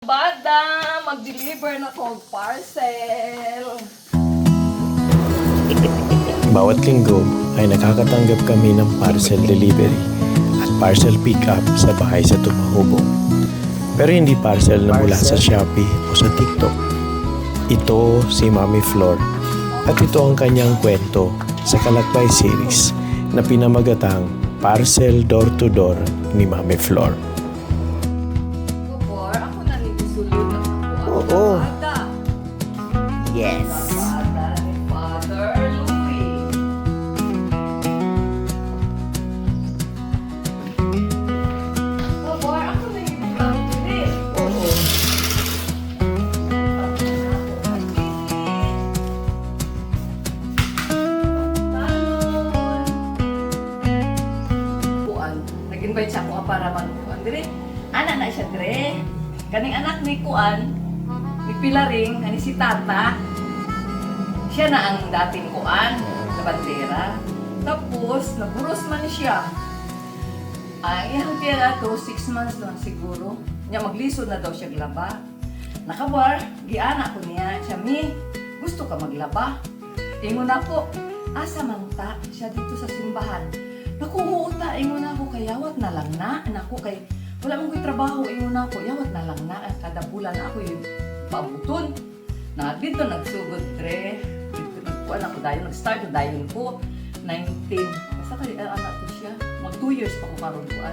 Bada, mag-deliver na tong parcel. Bawat linggo ay nakakatanggap kami ng parcel delivery at parcel pick-up sa bahay sa Tumahubong. Pero hindi parcel na mula sa Shopee o sa TikTok. Ito si Mami Flor at ito ang kanyang kwento sa Kalakbay series na pinamagatang Parcel Door to Door ni Mami Flor. Before, ako na nilisulod na ako. Oo. Bada. Yes. Bada ni Father Louie. Before, ako na nilisulod. Oo. Nag-invite siya ako para magkuhan dire. Anak na siya dire. Kaning anak ni Kuan, ni Pilaring, ani si Tata. Siya na ang dating Kuan sa bandera. Tapos, naburos man siya. Iyang tira to, 6 months lang siguro. Niya maglisod na daw siya glaba. Nakabar, giana ko niya. Siya, Mi, gusto ka maglaba? Ingon ako, asa man ta siya dito sa simbahan. Nakuhuta, ingon ako, kay yawat na lang na. Naku, kay wala mong ko'y trabaho, ingon ako, yawat na lang na. Kada bulan na ako yung pabuton. Na dito nagsugod, tre. Dito nagkuhan ako dahil, nag-start na dahil ko. 19, basta kay anak ko siya. Mag 2 years pa ko karoon ko,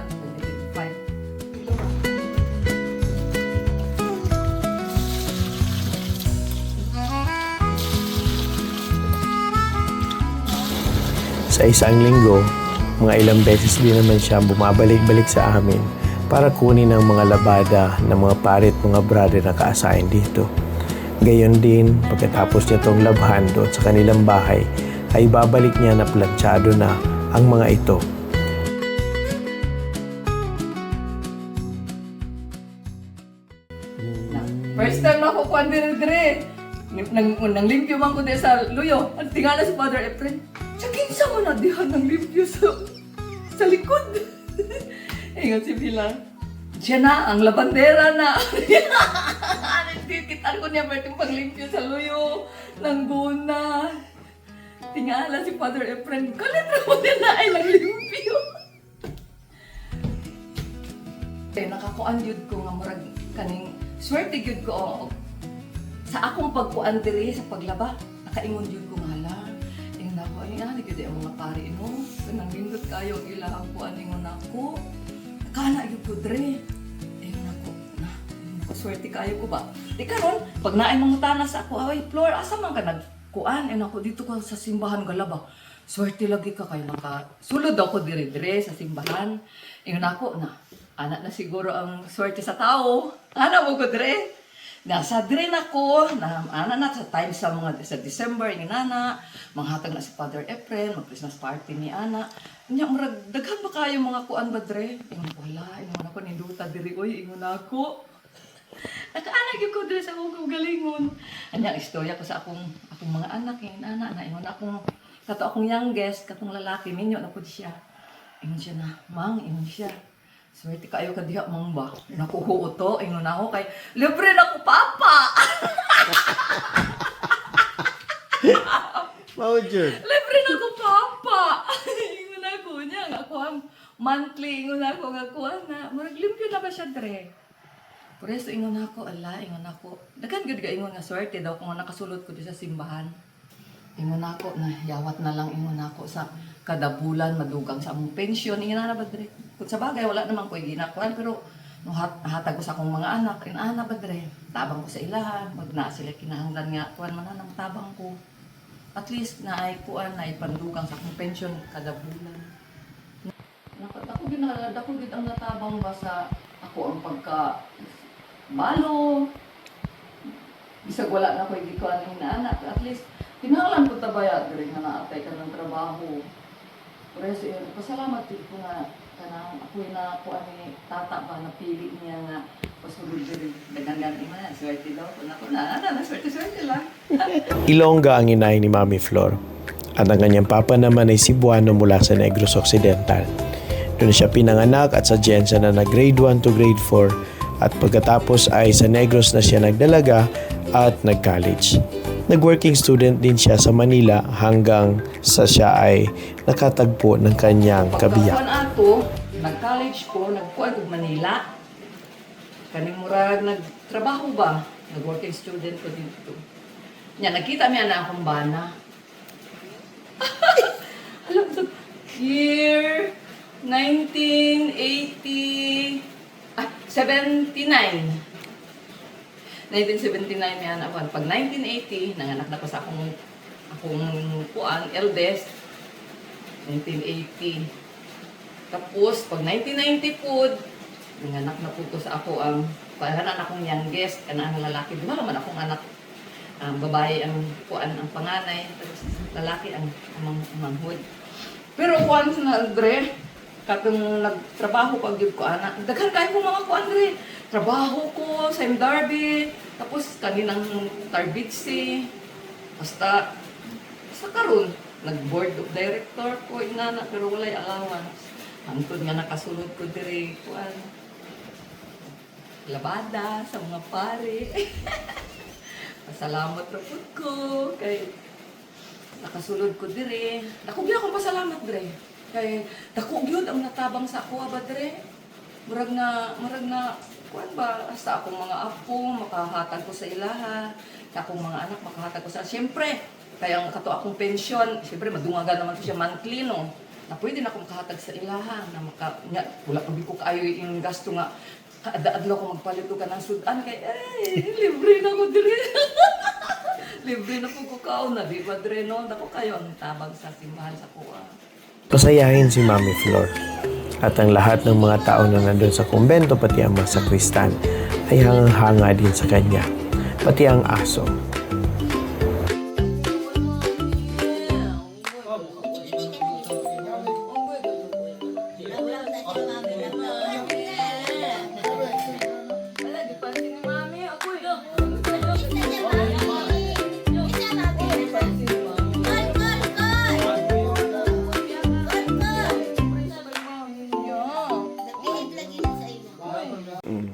25. Sa isang linggo, mga ilang beses din naman siya bumabalik-balik sa amin para kunin ang mga labada ng mga parit mga brother na ka-assign dito. Gayon din, pagkatapos niya itong labhan doon sa kanilang bahay, ay babalik niya na planchado na ang mga ito. First time na ako kuhan dire. Nang limpyo man ko din sa luyo. Ang tingala si Father Efren. Siya kinsa mo na dihan ng limpyo sa likod. Ingat si Pilar. Siya na, ang labandera na. Tikitan ko niya berting paglimpyo sa luyo. Ng guna. Tingala si Father Efren. Kalit na mo din na ay naglimpyo. Nakakuan yun ko nga murag kaning swerte yun ko sa akong pagkuan diri sa paglaba. Nakaingon yun ko nga lang. Ingon ako, ay nga, nagkita yung mga pari, no? Nang lindot kayo ang ilahang kuan, ingon ako. Nakala yun ko diri. Ingon ako, swerte kayo ko ba? Di karon, pag naay mga tanas ako, ay, Flor, asa man ka nagkuan? Ingon ako, dito ko sa simbahan galaba. Swerte lagi ka kayo sulod ako dire-dire sa simbahan. Ingon ako, anak na siguro ang swerte sa tao. Anak mo ko dire. Nasa dire na ko, anak na sa time sa December, yung nana, manghatag na si Father Efren, mag-Christmas party ni Ana. Nya murag daghan ba kayo mga kuan ba dire? Ingon ko, wala, ingon ako ninduta diri, oy, ingon ako. Nakaanak yung ko dire sa akong galingon. Anya istorya ko sa akong mga anak, yung anak na, ingon akong, kato akong youngest, katong lalaki, minyo na po siya. Ingon siya na, mang, ingon siya. Swerte kayo ka diha, mang ba? Nakuhuot to, ingon ako kay, libre na ko, papa! Maujud. Libre na ko, papa! Ingon ako niya, nga ako ang monthly, ingon ako, nga ako na, marag limpyo na ba siya, Dre? Por eso, ingon ako, ingon ako. Dagan gud ka ingon nga swerte daw kung nakasulot ko di sa simbahan. Ingon ako, na yawat na lang ingon ako sa kada bulan, madugang sa among pensyon. Ingon na ba, Dre? Kung sa bagay, wala naman ko ginakuan, pero nung hatag ko sa akong mga anak, na ba, Dre? Tabang ko sa ilahan, wag na sila kinahanglan nga, kuan man na ng tabang ko. At least na ay kuan na ipandugang sa akong pensyon kada bulan. Ako gid ang natabang ba sa ako ang pagka balo. Bisag wala na ko gikuan ng anak, at least kinahanglan ko tabaya diri nga naatay ka ng trabaho. Pero pasalamat din ko nga kanang ako na ko ani tata ba napili niya nga pasulod diri dagan man swerte daw ko na swerte lang. Ilongga ang inay ni Mami Flor at ang kanyang papa naman ay Cebuano mula sa Negros Occidental. Doon siya pinanganak at sa Jensa na grade 1 to grade 4 At pagkatapos ay sa Negros na siya nagdalaga at nag-college. Nag-working student din siya sa Manila hanggang sa siya ay nakatagpo ng kanyang kabiyak. Pagkakuan ato, nag-college ko, nagkuan ko Manila. Kaning murag nagtrabaho ba? Nag-working student ko dito. Nya nakita mi ana akong bana. Alam mo, year 1980, 79. 1979 yan ako. Pag 1980, nanganak na ko sa akong kuan, eldest. 1980. Tapos, pag 1990 po, nanganak na po ko sa ako ang kanan akong youngest, kanang lalaki. Di ba naman akong anak, babae ang kuan ang panganay, tapos lalaki ang manghud. Pero kuan sa Andre, katong nagtrabaho pag gyud ko anak, daghan kayo ko mga kuan Andre. Trabaho ko sa Darby, tapos kaninang Tarbitsi, basta karon nag-board of director ko inana pero walay allowance. Hangtod nga nakasulod ko diri kuan labada sa mga pare. Pasalamat ra pud ko kay nakasulod ko diri. Dako gyud akong pasalamat diri. Kay dako gyud ang natabang sa ako ba diri. Murag na kuan ba sa akong mga apo makahatag ko sa ilaha, sa akong mga anak makahatag ko sa siyempre kaya ang kato akong pensyon, siyempre madungagan naman ko siya monthly no. Na pwede na akong makahatag sa ilaha na wala pa ko kaayo yung gasto nga kada-adlaw ko magpalit ka ng sudan kay libre na ko dire. Libre na po ko kaon na di ba dire no, dako kayo ang tabang sa simbahan sa kuwa. Pasayahin si Mami Flor. At ang lahat ng mga tao na nandun sa kumbento, pati ang mga sakristan, ay hangang-hanga din sa kanya. Pati ang aso.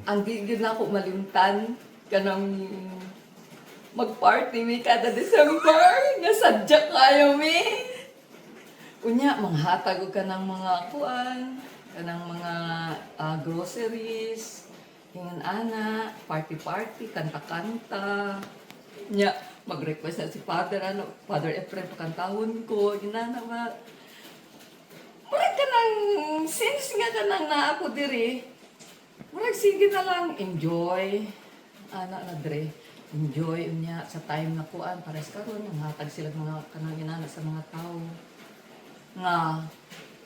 Ang gigid na ako malimtan kanang mag-party mi kada December nga sadya kayo mi. Unya manghatag og kanang mga kuan, kanang mga groceries, hingan ana, party, kanta-kanta. Nya mag-request na si Father Efren pakantahon ko, ginana ba. Murag kanang since nga kanang naa ako diri. Murag sige na lang, enjoy. Ana na dre, enjoy unya sa time na kuan para sa karon nanghatag sila mga kanang inana sa mga tao. Nga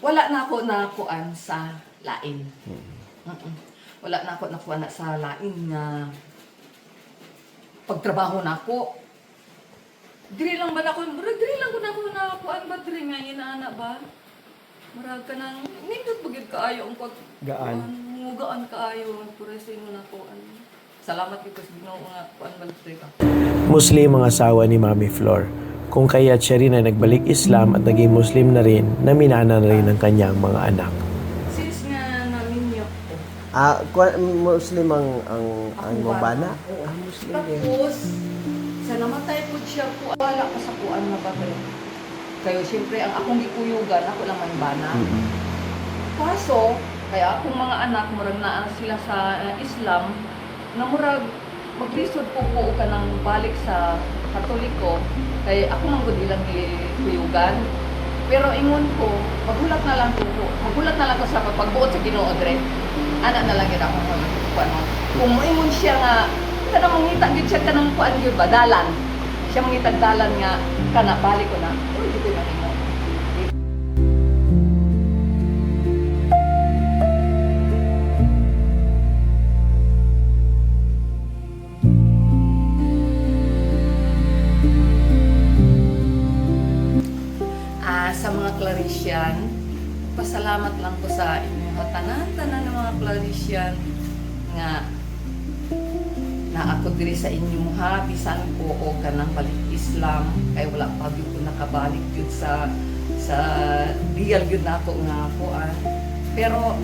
wala na ako na kuan sa lain. Wala na ako nakuha na sa lain nga pagtrabaho na ako. Diri lang ba na ako, murag diri lang ko na ako nakakuan ba diri nga inaana ba? Murag ka nang nindot bagid kaayo ang pag Gaan. Gaan kaayo ang puresin mo na ko. Salamat ko sa Ginoo nga kuan baltre ka. Muslim ang asawa ni Mami Flor. Kung kaya't siya rin ay nagbalik Islam at naging Muslim na rin, na minana na rin ang kanyang mga anak. Since nga namin niyo ko. Muslim ang Ako bana? Oo. Muslim din. Tapos, sa namatay po siya po, wala ka sa kuan na ba kayo, siyempre, ang akong gikuyugan, ako lang may bana. Kaso, kaya akong mga anak, murag na sila sa Islam, na murag maglisod po ka ng balik sa Katoliko, kaya ako mang gud ilang gikuyugan. Pero ingon ko, magulat na lang ko sa pagbuot sa Ginoo dre. Ana na lang gid ako kuan. Kung moingon siya nga kada mangita gid siya kanang kuan gyud ba dalan. Siya mangitag dalan nga kana balik ko na. Uy, dito na nimo. Sa mga Clarician, pasalamat lang ko sa inyo tanan-tanan ng mga Clarician nga na ako diri sa inyo ha, bisan ko o kanang balik Islam kay wala pa gyud ko nakabalik gyud sa real gyud na ako nga kuan. Pero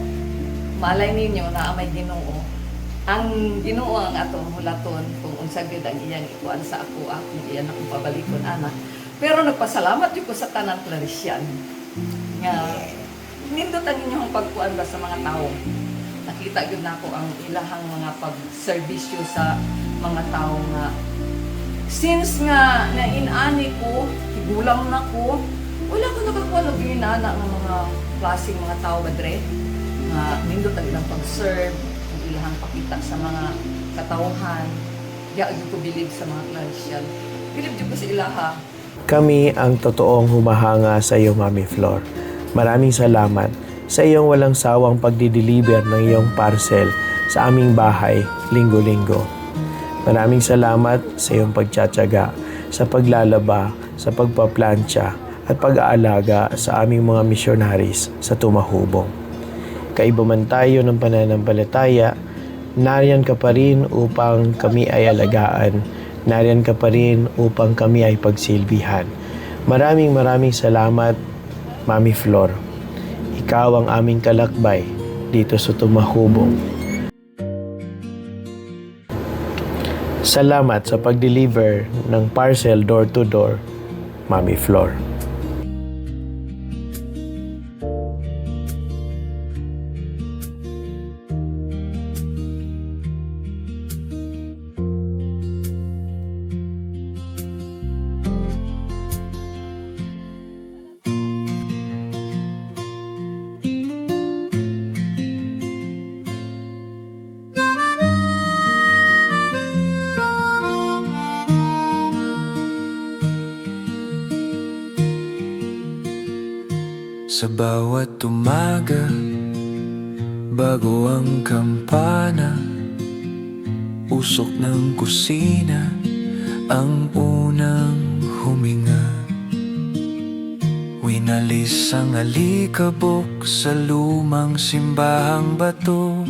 malay ninyo na may Ginoo ang Ginoo ang atong hulaton kung unsa gyud ang iyang ikuan sa ako kung iyan akong pabalikon ana. Pero nagpasalamat jud ko sa tanang Clarician nga nindot ang inyong pagkuan ba sa mga tao. Nakita gyud nako ang ilahang mga pagserbisyo sa mga tao nga since nga nainani ko, higulang na ko, wala ko nakakuha og ginana ng mga klaseng mga tao ba dre nga nindot ang ilang pag-serve, ang ilang pakita sa mga katawhan. Diya gyud ko bilib sa mga Clarician. Bilib gyud ko sa ilaha. Kami ang totoong humahanga sa iyo, Mami Flor. Maraming salamat sa iyong walang sawang pagdi-deliver ng iyong parcel sa aming bahay linggo-linggo. Maraming salamat sa iyong pagtsatsaga, sa paglalaba, sa pagpaplantsa at pag-aalaga sa aming mga missionaries sa Tumahubong. Kaiba man tayo ng pananampalataya, nariyan ka pa rin upang kami ay alagaan. Nariyan ka pa rin upang kami ay pagsilbihan. Maraming salamat, Mami Flor. Ikaw ang aming kalakbay dito sa Tumahubong. Salamat sa pag-deliver ng parcel door to door, Mami Flor. Sa bawat umaga, bago ang kampana, usok ng kusina ang unang huminga. Winalis ang alikabok sa lumang simbahang bato.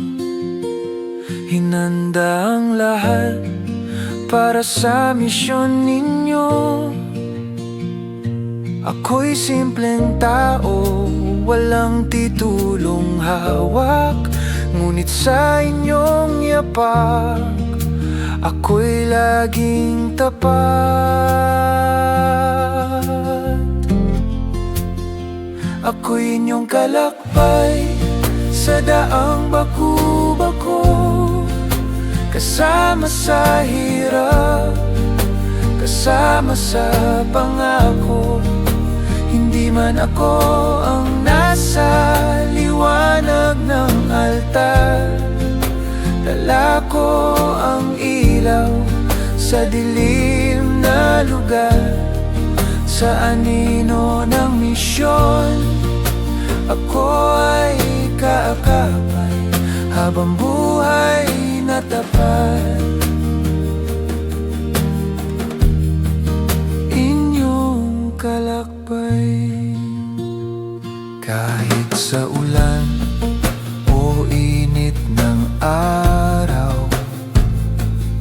Hinanda ang lahat para sa misyon ninyo. Ako'y simpleng tao, walang titulong hawak, ngunit sa inyong yapak, ako'y laging tapat. Ako'y inyong kalakbay sa daang baku-bako, kasama sa hirap, kasama sa pangako. Hindi man ako ang nasa liwanag ng altar, dala ko ang ilaw sa dilim na lugar. Sa anino ng misyon, ako ay kaakapay habang buhay na tapat. Inyong kalakbay. Kahit sa ulan o init ng araw,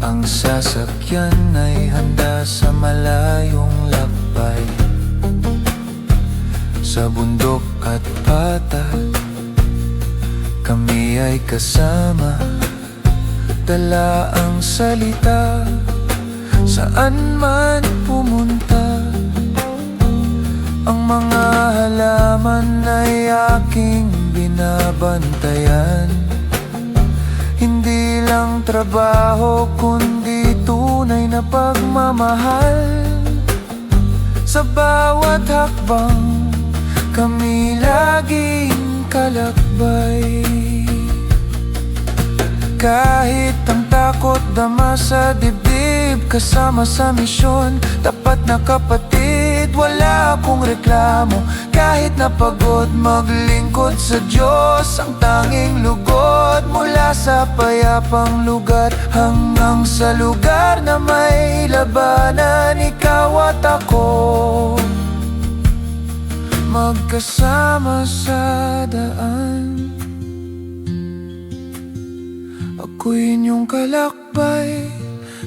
ang sasakyan ay handa sa malayong lakbay. Sa bundok at patag, kami ay kasama, dala ang salita saan man pumunta. Ang mga halaman ay aking binabantayan, hindi lang trabaho kundi tunay na pagmamahal. Sa bawat hakbang, kami laging kalakbay. Kahit ang takot dama sa dibdib, kasama sa misyon, tapat na kapatid, wala akong reklamo. Kahit napagod maglingkod sa Diyos, ang tanging lugod mula sa payapang lugar hanggang sa lugar na may labanan. Ikaw at ako, magkasama sa daan. Ako'y inyong kalakbay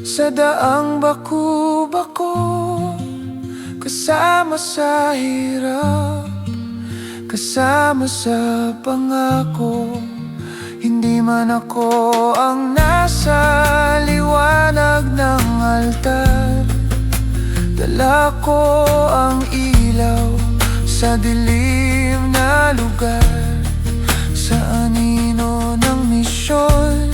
sa daang baku-bako, kasama sa hirap, kasama sa pangako. Hindi man ako ang nasa liwanag ng altar, dala ko ang ilaw sa dilim na lugar. Sa anino ng misyon,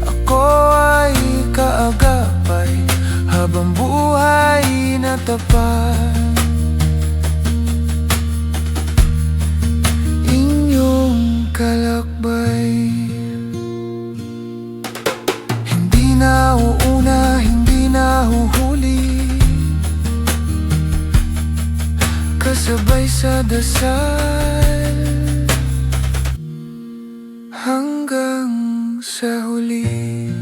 ako ay kaagapay habang buhay na tapat. Inyong kalakbay, hindi na uuna, hindi na huhuli, kasabay sa dasal hanggang sa huli.